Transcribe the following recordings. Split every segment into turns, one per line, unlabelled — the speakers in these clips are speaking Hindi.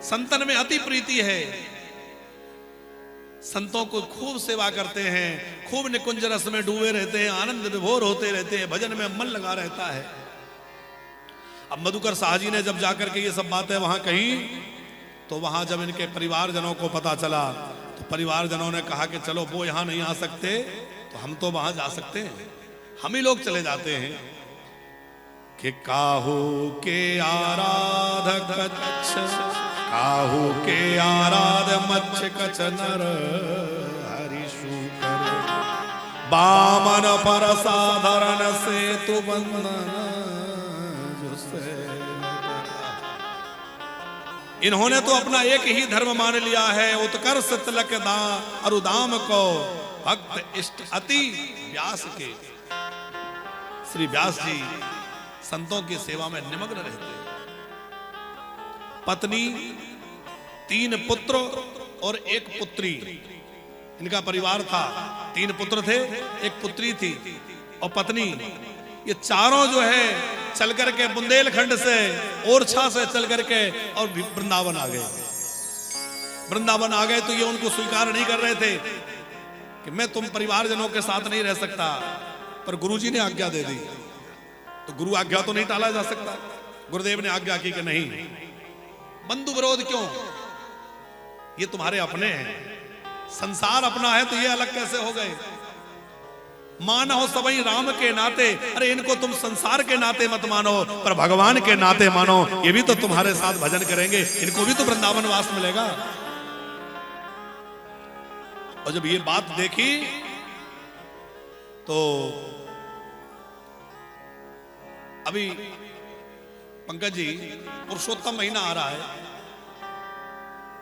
संतन में अति प्रीति है, संतों को खूब सेवा करते हैं, खूब निकुंज रस में डूबे रहते हैं, आनंद विभोर होते रहते हैं, भजन में मन लगा रहता है। अब मधुकर शाह जी ने जब जाकर के ये सब बातें वहां कही, तो वहां जब इनके परिवारजनों को पता चला, तो परिवारजनों ने कहा कि चलो वो यहां नहीं आ सकते तो हम तो वहां जा सकते हैं, हम ही लोग चले जाते हैं। कि काहू के आराधक काहू के आराध मच्छ कछ नर हरिशु बामन पर साधारण से तु बंधन। इन्होंने तो अपना एक ही धर्म मान लिया है, उत्कर्ष तिलक अरुदाम को भक्त इष्ट अति व्यास के। श्री व्यास जी संतों की सेवा में निमग्न रहते हैं। पत्नी, 3 पुत्र और 1 पुत्री, इनका परिवार था। 3 पुत्र थे, 1 पुत्री थी और पत्नी। ये चारों जो है चल करके बुंदेलखंड से, ओरछा से चल करके और वृंदावन आ गए। वृंदावन आ गए तो ये उनको स्वीकार नहीं कर रहे थे कि मैं तुम परिवारजनों के साथ नहीं रह सकता, पर गुरुजी ने आज्ञा दे दी, तो गुरु आज्ञा तो नहीं टाला जा सकता। गुरुदेव ने आज्ञा की कि नहीं, बंधु विरोध क्यों, ये तुम्हारे अपने हैं, संसार अपना है तो ये अलग कैसे हो गए। मानो सबई राम के नाते, अरे इनको तुम संसार के नाते मत मानो, पर भगवान के नाते मानो, ये भी तो तुम्हारे साथ भजन करेंगे, इनको भी तो वृंदावन वास मिलेगा। और जब ये बात देखी तो अभी पंकज जी पुरुषोत्तम महीना आ रहा है,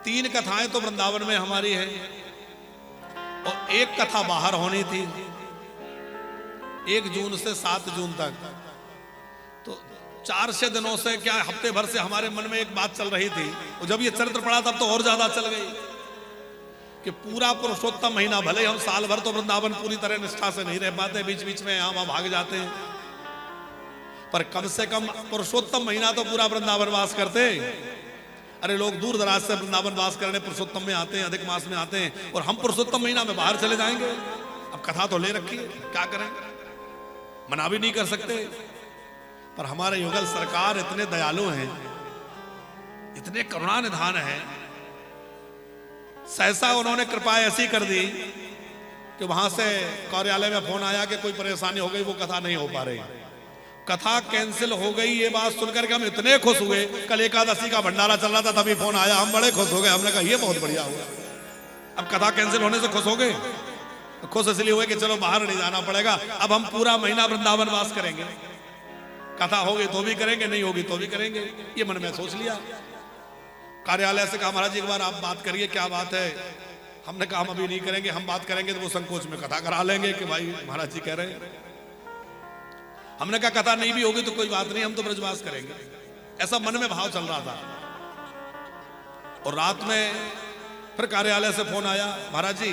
3 कथाएं तो वृंदावन में हमारी है और 1 कथा बाहर होनी थी 1 जून से 7 जून तक। तो 4-6 दिनों से, क्या हफ्ते भर से हमारे मन में एक बात चल रही थी, और जब ये चरित्र पड़ा तब तो और ज्यादा चल गई कि पूरा पुरुषोत्तम महीना, भले हम साल भर तो वृंदावन पूरी तरह निष्ठा से नहीं रह पाते, बीच बीच में यहाँ वहां भाग जाते हैं, पर कम से कम पुरुषोत्तम महीना तो पूरा वृंदावन वास करते। अरे लोग दूर दराज से वृंदावन वास करने पुरुषोत्तम में आते हैं, अधिक मास में आते हैं, और हम पुरुषोत्तम महीना में बाहर चले जाएंगे। अब कथा तो ले रखी है, क्या करें, मना भी नहीं कर सकते। पर हमारे युगल सरकार इतने दयालु हैं, इतने करुणा निधान है, सहसा उन्होंने कृपा ऐसी कर दी कि वहां से कार्यालय में फोन आया कि कोई परेशानी हो गई, वो कथा नहीं हो पा रही। कथा कैंसिल हो गई, ये बात सुनकर के हम इतने खुश हुए। कल एकादशी का भंडारा चल रहा था, तभी फोन आया, हम बड़े खुश हो गए। हमने कहा ये बहुत बढ़िया हुआ, अब कथा कैंसिल होने से खुश हो गए। खुश इसलिए हुए कि चलो बाहर नहीं जाना पड़ेगा, अब हम पूरा महीना वृंदावन वास करेंगे। कथा होगी तो भी करेंगे, नहीं होगी तो भी करेंगे, ये मन में सोच लिया। कार्यालय से कहा महाराज जी एक बार आप बात करिए, क्या बात है। हमने कहा हम अभी नहीं करेंगे, हम बात करेंगे तो वो संकोच में कथा करा लेंगे कि भाई महाराज जी कह रहे हैं। हमने कहा कथा नहीं भी होगी तो कोई बात नहीं, हम तो ब्रजवास करेंगे, ऐसा मन में भाव चल रहा था। और रात में फिर कार्यालय से फोन आया, महाराज जी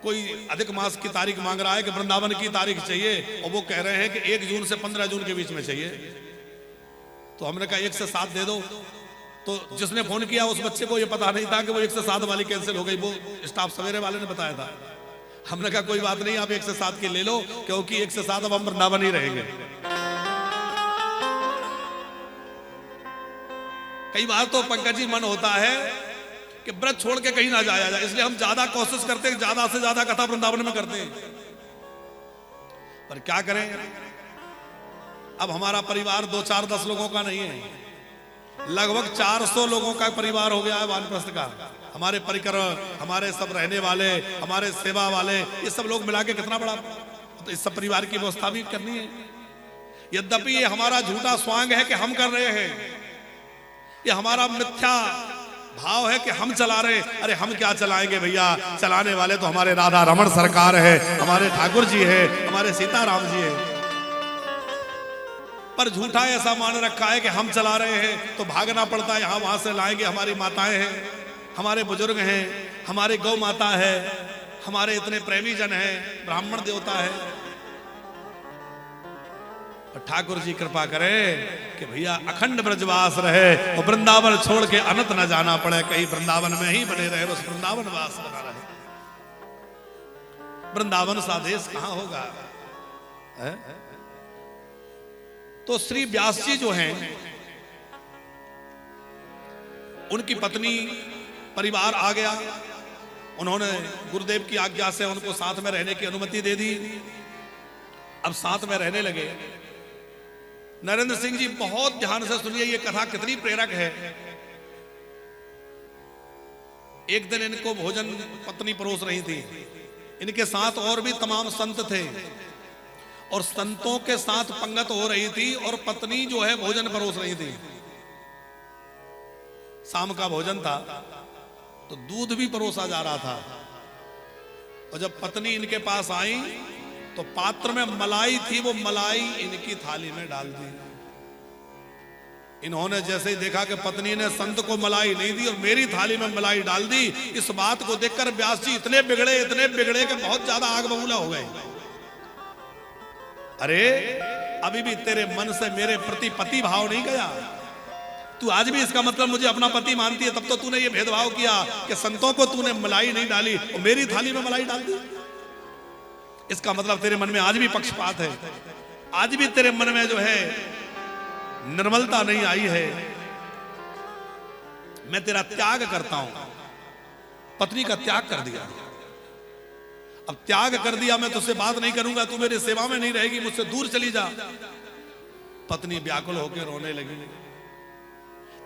कोई अधिक मास की तारीख मांग रहा है कि वृंदावन की तारीख चाहिए, और वो कह रहे हैं कि 1 जून से 15 जून के बीच में चाहिए। तो हमने कहा 1 से 7 दे दो। तो जिसने फोन किया उस बच्चे को ये पता नहीं था कि वो 1 से 7 वाली कैंसिल हो गई, वो स्टाफ सवेरे वाले ने बताया था। हमने कहा कोई बात नहीं, आप 1 से 7 की ले लो, क्योंकि 1 से 7 अब हम वृंदावन ही रहेंगे। कई बार तो पंकज जी मन होता है कि व्रत छोड़ के कहीं ना जाया जाए, इसलिए हम ज्यादा कोशिश करते हैं, ज्यादा से ज्यादा कथा वृंदावन में करते हैं। पर क्या करें, अब हमारा परिवार 2-4-10 लोगों का नहीं है, लगभग 400 लोगों का परिवार हो गया है वानप्रस्थ का। हमारे परिकर, हमारे सब रहने वाले, हमारे सेवा वाले, ये सब लोग मिला के कितना बड़ा, तो इस सब परिवार की व्यवस्था भी करनी है। यद्यपि ये हमारा झूठा स्वांग है कि हम कर रहे हैं, ये हमारा मिथ्या भाव है कि हम चला रहे हैं। अरे हम क्या चलाएंगे भैया, चलाने वाले तो हमारे राधा रमण सरकार है, हमारे ठाकुर जी है, हमारे सीताराम जी है। पर झूठा ऐसा मान रखा है कि हम चला रहे हैं, तो भागना पड़ता है, यहाँ वहां से लाएंगे। हमारी माताएं हैं, हमारे बुजुर्ग हैं, हमारी गौ माता है, हमारे इतने प्रेमी जन हैं, ब्राह्मण देवता है। और ठाकुर जी कृपा करे कि भैया अखंड ब्रजवास रहे और वृंदावन छोड़ के अनंत न जाना पड़े, कहीं वृंदावन में ही बने रहे, बस वृंदावन वास बना रहे। वृंदावन सा देश कहां होगा है? तो श्री व्यास जी जो हैं, उनकी पत्नी परिवार आ गया, उन्होंने गुरुदेव की आज्ञा से उनको साथ में रहने की अनुमति दे दी। अब साथ में रहने लगे। नरेंद्र सिंह जी बहुत ध्यान से सुनिए, ये कथा कितनी प्रेरक है। एक दिन इनको भोजन पत्नी परोस रही थी, इनके साथ और भी तमाम संत थे और संतों के साथ पंगत हो रही थी और पत्नी जो है भोजन परोस रही थी। शाम का भोजन था तो दूध भी परोसा जा रहा था और जब पत्नी इनके पास आई तो पात्र में मलाई थी, वो मलाई इनकी थाली में डाल दी। इन्होंने जैसे ही देखा कि पत्नी ने संत को मलाई नहीं दी और मेरी थाली में मलाई डाल दी, इस बात को देखकर व्यास जी इतने बिगड़े कि बहुत ज्यादा आग बबूला हो गए। अरे अभी भी तेरे मन से मेरे प्रति पति भाव नहीं गया, तू आज भी इसका मतलब मुझे अपना पति मानती है, तब तो तूने ये भेदभाव किया कि संतों को तूने मलाई नहीं डाली और मेरी थाली में मलाई डाल दी। इसका मतलब तेरे मन में आज भी पक्षपात है, आज भी तेरे मन में जो है निर्मलता नहीं आई है। मैं तेरा त्याग करता हूं। पत्नी का त्याग कर दिया। अब त्याग कर दिया, मैं तुझसे बात नहीं करूंगा, तू मेरी सेवा में नहीं रहेगी, मुझसे दूर चली जा। पत्नी व्याकुल होकर रोने लगी।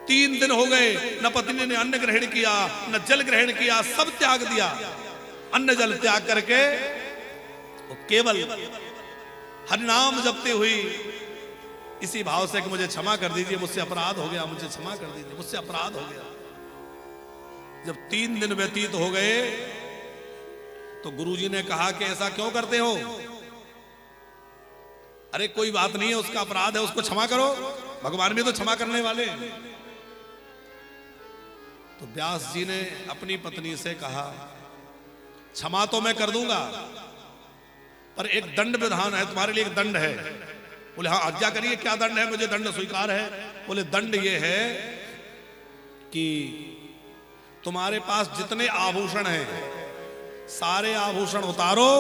3 दिन हो गए, न पत्नी ने अन्न ग्रहण किया, न जल ग्रहण किया, सब त्याग दिया। अन्न जल त्याग करके वो केवल हरिनाम जपते हुई इसी भाव से कि मुझे क्षमा कर दीजिए, मुझसे अपराध हो गया, मुझे क्षमा कर दीजिए, मुझसे अपराध हो गया। जब 3 दिन व्यतीत हो गए तो गुरुजी ने कहा कि ऐसा क्यों करते हो? अरे कोई बात नहीं है, उसका अपराध है, उसको क्षमा करो, भगवान भी तो क्षमा करने वाले। तो व्यास जी ने अपनी पत्नी से कहा, क्षमा तो मैं कर दूंगा, पर एक दंड विधान है, तुम्हारे लिए एक दंड है। बोले हाँ आज्ञा करिए, क्या दंड है? मुझे दंड स्वीकार है। बोले दंड ये है कि तुम्हारे पास जितने आभूषण हैं सारे आभूषण उतारो,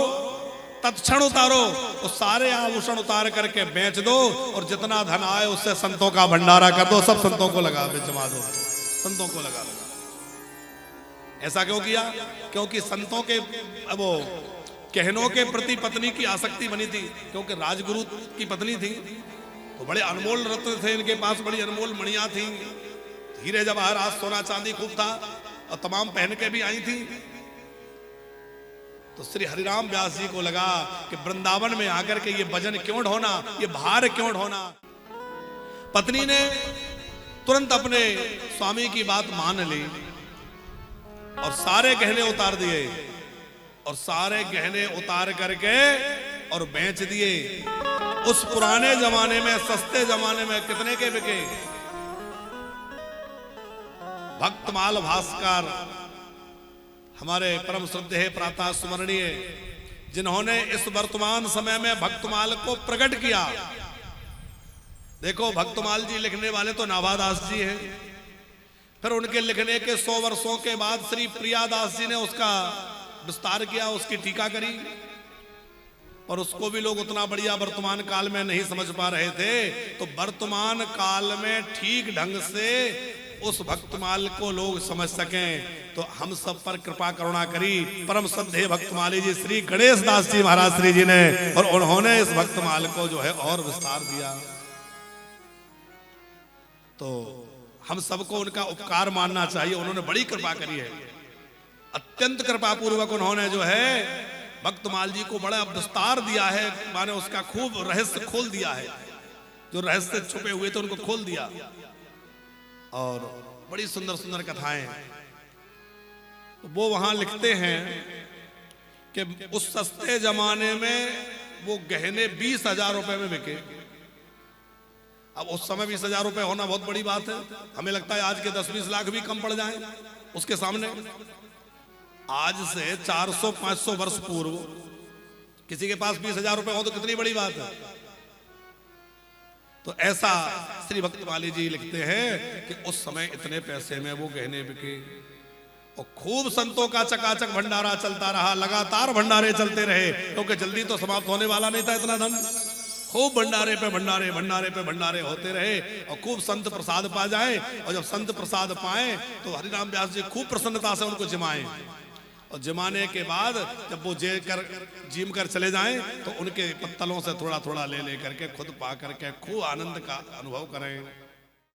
तत्क्षण उतारो, तो सारे आभूषण उतार करके बेच दो और जितना धन आए उससे संतों का भंडारा कर दो, सब संतों को लगा जमा दो, संतों को लगा दो। ऐसा क्यों किया? क्योंकि संतों के वो कहनों के प्रति पत्नी की आसक्ति बनी थी, क्योंकि राजगुरु की पत्नी थी तो बड़े अनमोल रत्न थे इनके पास, बड़ी अनमोल मणियां थी, हीरे जवाहरात सोना चांदी खूब था और तमाम पहन के भी आई थी। तो श्री हरिराम व्यास जी को लगा कि वृंदावन में आकर के ये भजन क्यों ढोना, ये भार क्यों ढोना। पत्नी ने तुरंत अपने स्वामी की बात मान ली और सारे गहने उतार दिए और सारे गहने उतार करके और बेच दिए। उस पुराने जमाने में, सस्ते जमाने में कितने के बिके? भक्तमाल भास्कर हमारे परम श्रद्धेय प्रातः स्मरणीय, जिन्होंने इस वर्तमान समय में भक्तमाल को प्रकट किया। देखो भक्तमाल जी लिखने वाले तो नाभादास जी हैं, फिर उनके लिखने के 100 वर्षों के बाद श्री प्रियादास जी ने उसका विस्तार किया, उसकी टीका करी, और उसको भी लोग उतना बढ़िया वर्तमान काल में नहीं समझ पा रहे थे। तो वर्तमान काल में ठीक ढंग से उस भक्तमाल को लोग समझ सकें तो हम सब पर कृपा करुणा करी परम श्रद्धेय भक्तमाली जी श्री गणेश दास जी महाराज श्री जी ने, और उन्होंने इस भक्तमाल को जो है और विस्तार दिया। तो हम सबको उनका उपकार मानना चाहिए, उन्होंने बड़ी कृपा करी है, अत्यंत कृपा पूर्वक उन्होंने जो है भक्तमाल जी को बड़ा विस्तार दिया है, माने उसका खूब रहस्य खोल दिया है, जो रहस्य छुपे हुए थे उनको खोल दिया, और बड़ी सुंदर सुंदर कथाएं। तो वो वहां लिखते हैं कि उस सस्ते जमाने में वो गहने 20,000 रुपए में बिके। अब उस समय 20,000 रुपए होना बहुत बड़ी बात है, हमें लगता है आज के 10-20 लाख भी कम पड़ जाएं उसके सामने। आज से 400-500 वर्ष पूर्व किसी के पास 20,000 रुपए हो तो कितनी बड़ी बात है। तो ऐसा श्री भक्तमाली जी लिखते हैं कि उस समय इतने पैसे में वो गहने बिके और खूब संतों का चकाचक भंडारा चलता रहा, लगातार भंडारे चलते रहे, क्योंकि जल्दी तो समाप्त होने वाला नहीं था इतना धन। खूब भंडारे पे भंडारे, भंडारे पे भंडारे होते रहे और खूब संत प्रसाद पा जाए। और जब संत प्रसाद पाए तो हरिनाम व्यास जी खूब प्रसन्नता से उनको जिमाए, और जिमाने के बाद जब वो जीम कर चले जाएं तो उनके पत्तलों से थोड़ा थोड़ा ले करके खुद पा करके खूब आनंद का अनुभव करें।